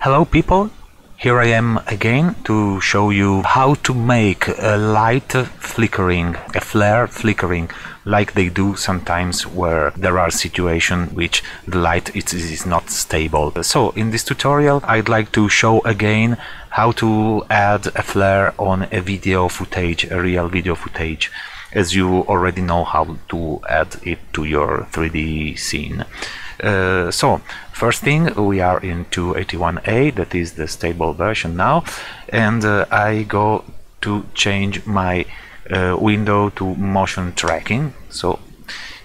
Hello people, here I am again to show you how to make a light flickering, a flare flickering, like they do sometimes where there are situations which the light is not stable. So in this tutorial I'd like to show again how to add a flare on a video footage, a real video footage, as you already know how to add it to your 3D scene. So first thing, we are in 281A, that is the stable version now, and I go to change my window to motion tracking. So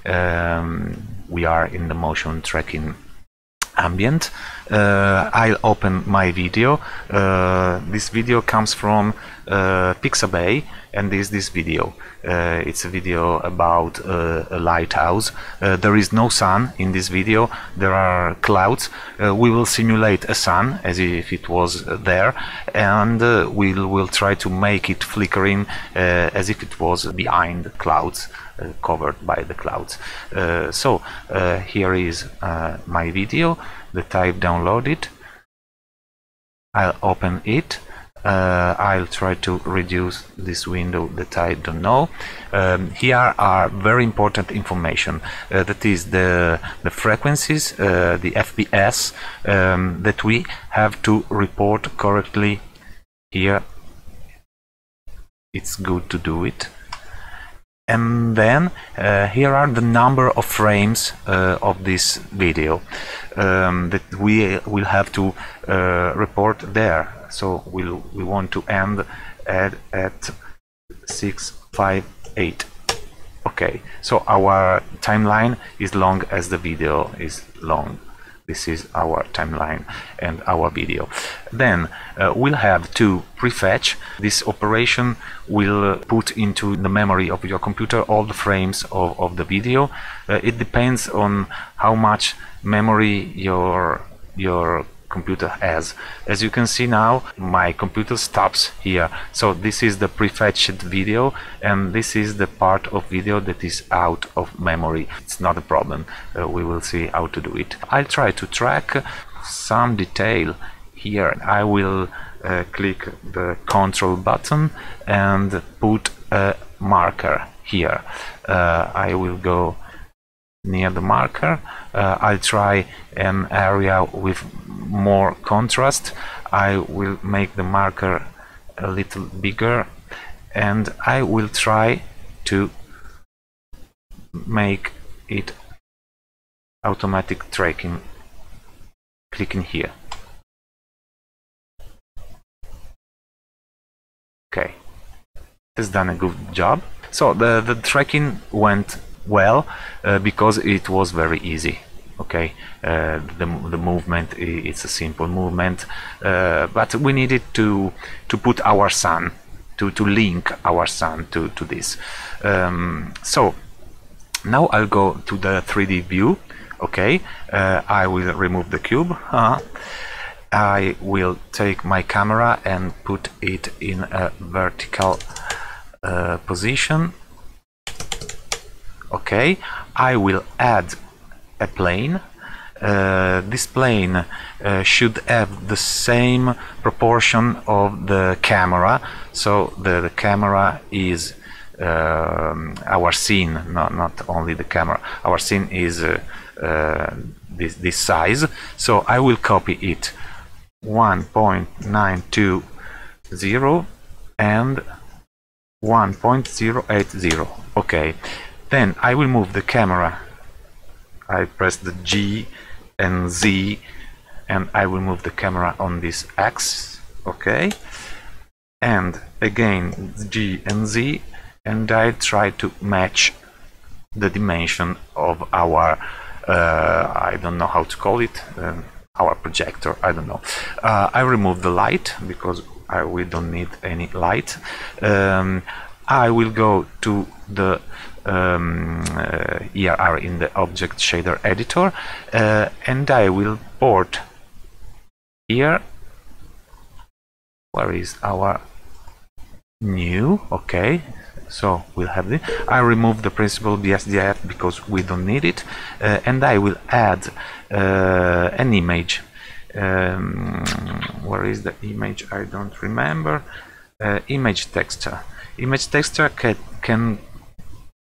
we are in the motion tracking ambient. I'll open my video. This video comes from Pixabay, and this video. It's a video about a lighthouse. There is no sun in this video, there are clouds. We will simulate a sun as if it was there, and we'll try to make it flickering as if it was behind the clouds, covered by the clouds. So here is my video that I've downloaded. I'll open it. I'll try to reduce this window that I don't know. Here are very important information, that is the frequencies, the FPS that we have to report correctly. Here it's good to do it. And then here are the number of frames of this video that we will have to report there. So we want to end at 658. Okay, so our timeline is long as the video is long. This is our timeline and our video. Then we'll have to prefetch. This operation will put into the memory of your computer all the frames of the video. It depends on how much memory your computer has. As you can see now, my computer stops here. So this is the prefetched video, and this is the part of video that is out of memory. It's not a problem. We will see how to do it. I'll try to track some detail here. I will click the control button and put a marker here. I will go near the marker. I'll try an area with more contrast. I will make the marker a little bigger, and I will try to make it automatic tracking. Clicking here. Okay, it has done a good job. So the tracking went well because it was very easy. Okay, the movement, it's a simple movement, but we needed to put our sun, to link our sun to this. So now I'll go to the 3D view. Okay, I will remove the cube. I will take my camera and put it in a vertical position. Okay, I will add a plane. This plane should have the same proportion of the camera. So the camera is our scene, not only the camera. Our scene is this size. So I will copy it 1.920 and 1.080. Okay. Then I will move the camera. I press the G and Z, and I will move the camera on this X. Okay, and again G and Z, and I try to match the dimension of our I don't know how to call it, our projector. I don't know. I remove the light because we don't need any light. I will go to the here are in the object shader editor, and I will port here. Where is our new? Okay, so we'll have this. I remove the principal BSDF because we don't need it, and I will add an image where is the image? I don't remember. Image texture. Image texture can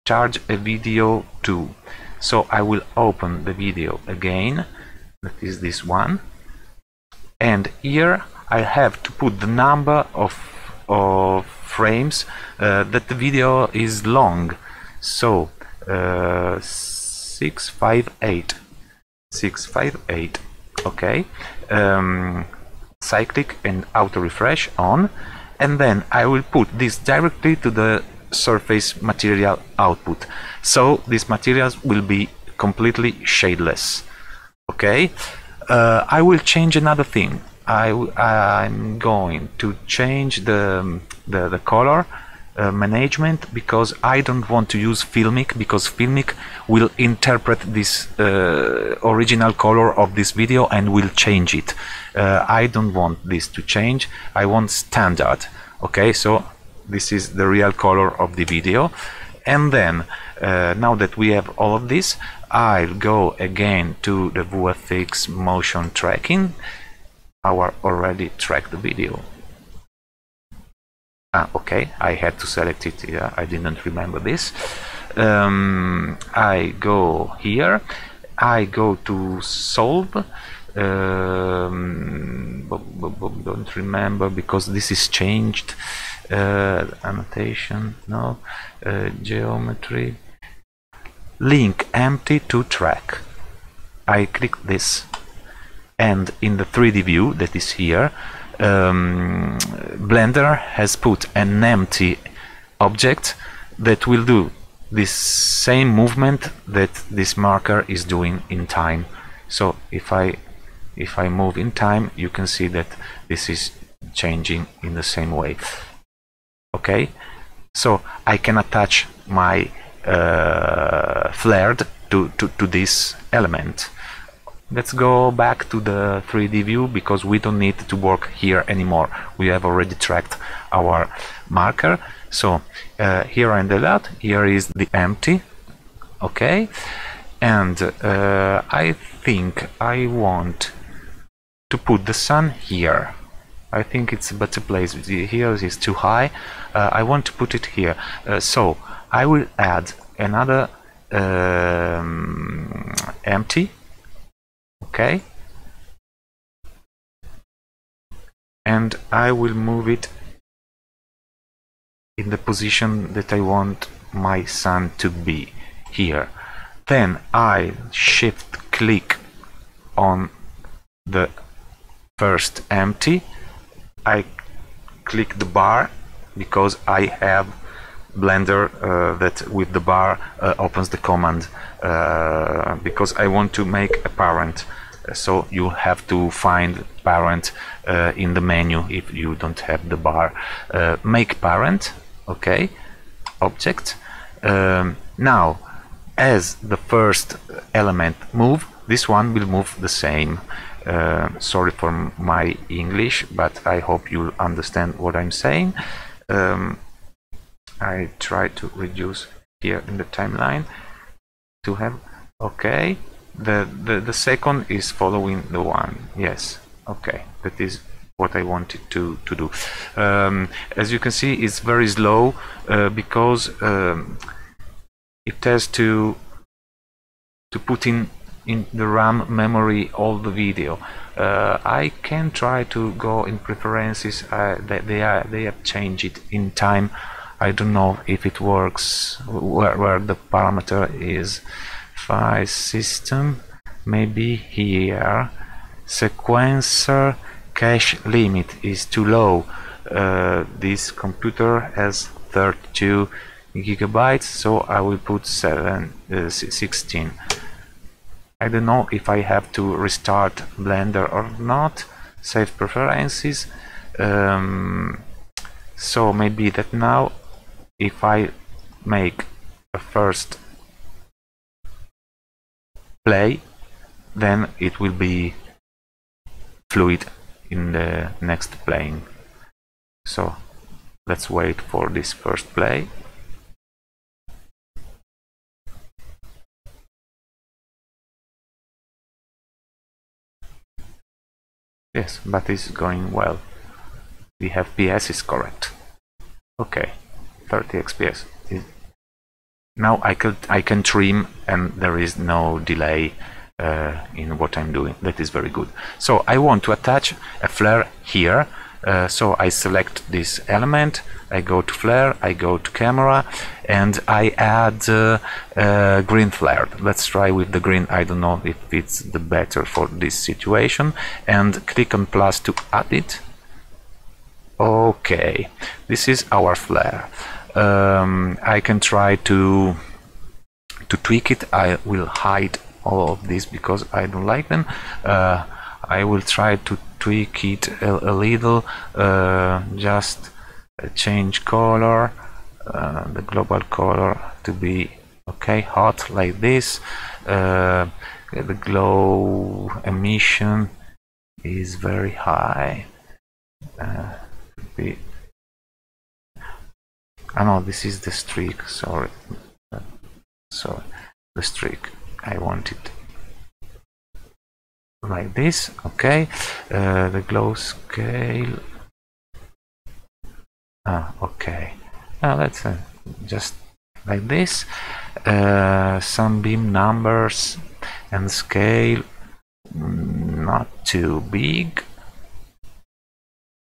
charge a video too. So I will open the video again, that is this one, and here I have to put the number of frames that the video is long. So 658, okay. Cyclic and auto refresh on, and then I will put this directly to the surface material output, so these materials will be completely shadeless. Okay, I will change another thing. I'm going to change the color management, because I don't want to use Filmic, because Filmic will interpret this original color of this video and will change it. I don't want this to change. I want standard. Okay, so this is the real color of the video. And then now that we have all of this, I'll go again to the VFX motion tracking. Our already tracked the video. Okay, I had to select it. Yeah, I didn't remember this. I go here. I go to solve. Don't remember, because this is changed. Annotation, no. Geometry, link empty to track. I click this, and in the 3D view that is here, Blender has put an empty object that will do this same movement that this marker is doing in time. So if I move in time, you can see that this is changing in the same way. Okay, so I can attach my flared to this element. Let's go back to the 3D view, because we don't need to work here anymore. We have already tracked our marker. So here in the layout, here is the empty. Okay, and I think I want to put the sun here. I think it's a better place. Here is too high. I want to put it here. So I will add another empty. Okay, and I will move it in the position that I want my sun to be, here. Then I shift click on the first empty. I click the bar, because I have Blender that with the bar opens the command, because I want to make a parent. So you have to find parent in the menu if you don't have the bar. Make parent, okay, object. Now, as the first element move, this one will move the same. Sorry for my English, but I hope you'll understand what I'm saying. I try to reduce here in the timeline to have, okay, the second is following the one. Yes, okay, that is what I wanted to do. As you can see, it's very slow because it has to put in the RAM memory all the video. I can try to go in preferences. They have changed it in time. I don't know if it works where the parameter is. File system, maybe here. Sequencer cache limit is too low. This computer has 32 gigabytes, so I will put 16. I don't know if I have to restart Blender or not. Save preferences. So maybe that now, if I make a first play, then it will be fluid in the next playing. So let's wait for this first play. Yes, but it's going well. The FPS is correct. Okay, 30 FPS. Now I can trim and there is no delay in what I'm doing. That is very good. So I want to attach a flare here. So I select this element, I go to flare, I go to camera, and I add green flare. Let's try with the green. I don't know if it's the better for this situation. And click on plus to add it. Okay, this is our flare. I can try to tweak it. I will hide all of this because I don't like them. I will try to tweak it a little, just change color, the global color to be okay, hot like this. The glow emission is very high. No, this is the streak, sorry. So the streak, I want it like this. Okay, the glow scale, okay, let's just like this. Sunbeam numbers and scale not too big.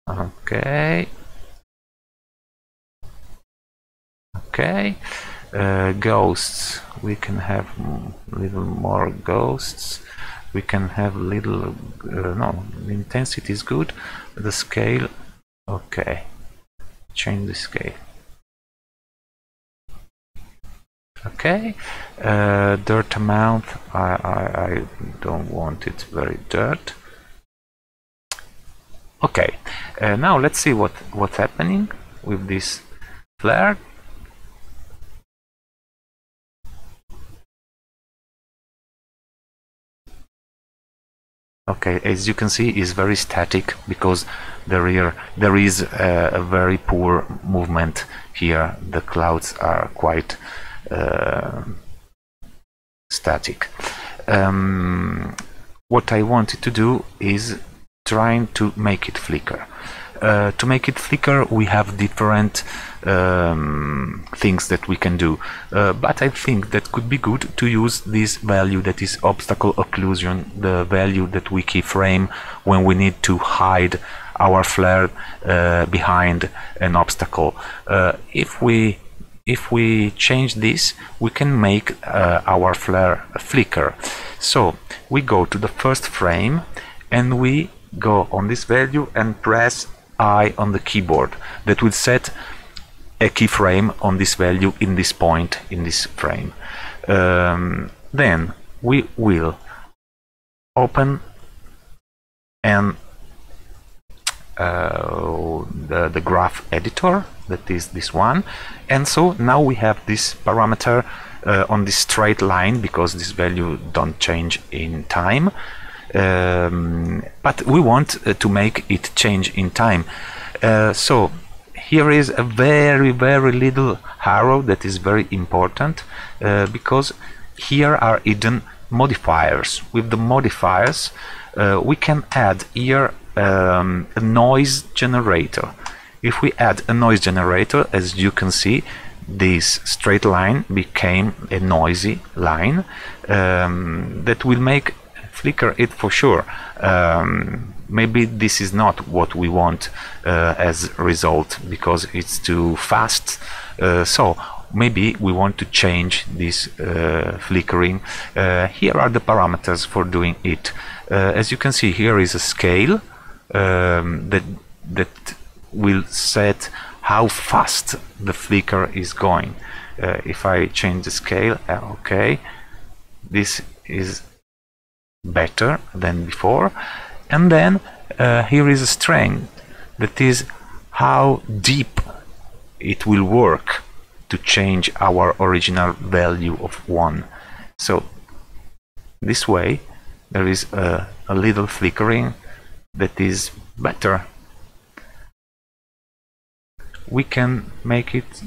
Okay, okay. Ghosts, we can have little more ghosts. We can have little no, the intensity is good. The scale, okay, change the scale. Okay, dirt amount, I don't want it very dirt. Okay, now let's see what's happening with this flare. Okay, as you can see, it's very static because there is a very poor movement here. The clouds are quite static. What I wanted to do is trying to make it flicker. To make it flicker, we have different things that we can do, but I think that could be good to use this value that is obstacle occlusion, the value that we keyframe when we need to hide our flare behind an obstacle. If we change this, we can make our flare flicker. So we go to the first frame and we go on this value and press I on the keyboard. That will set a keyframe on this value in this point in this frame. Then we will open and the graph editor, that is this one, and so now we have this parameter on this straight line because this value don't change in time. But we want to make it change in time. So here is a very little arrow that is very important because here are hidden modifiers. With the modifiers we can add here a noise generator. If we add a noise generator, as you can see, this straight line became a noisy line that will make flicker it for sure. Maybe this is not what we want as a result because it's too fast. So maybe we want to change this flickering. Here are the parameters for doing it. As you can see, here is a scale that will set how fast the flicker is going. If I change the scale, okay, this is better than before. And then here is a strength, that is how deep it will work to change our original value of 1. So this way there is a little flickering that is better. We can make it,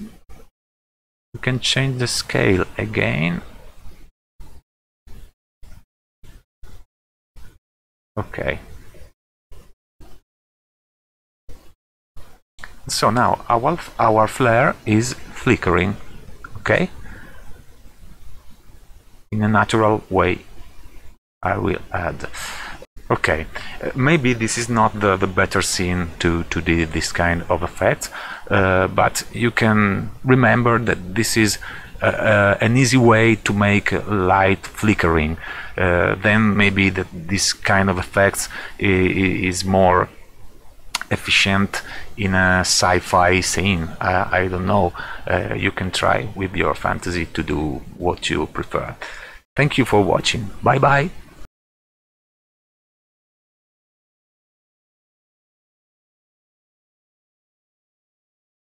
we can change the scale again. Okay, So now our flare is flickering, okay? In a natural way, I will add. Okay, maybe this is not the better scene to do this kind of effect, but you can remember that this is an easy way to make light flickering. Then maybe that this kind of effects is more efficient in a sci-fi scene. I don't know. You can try with your fantasy to do what you prefer. Thank you for watching. Bye bye.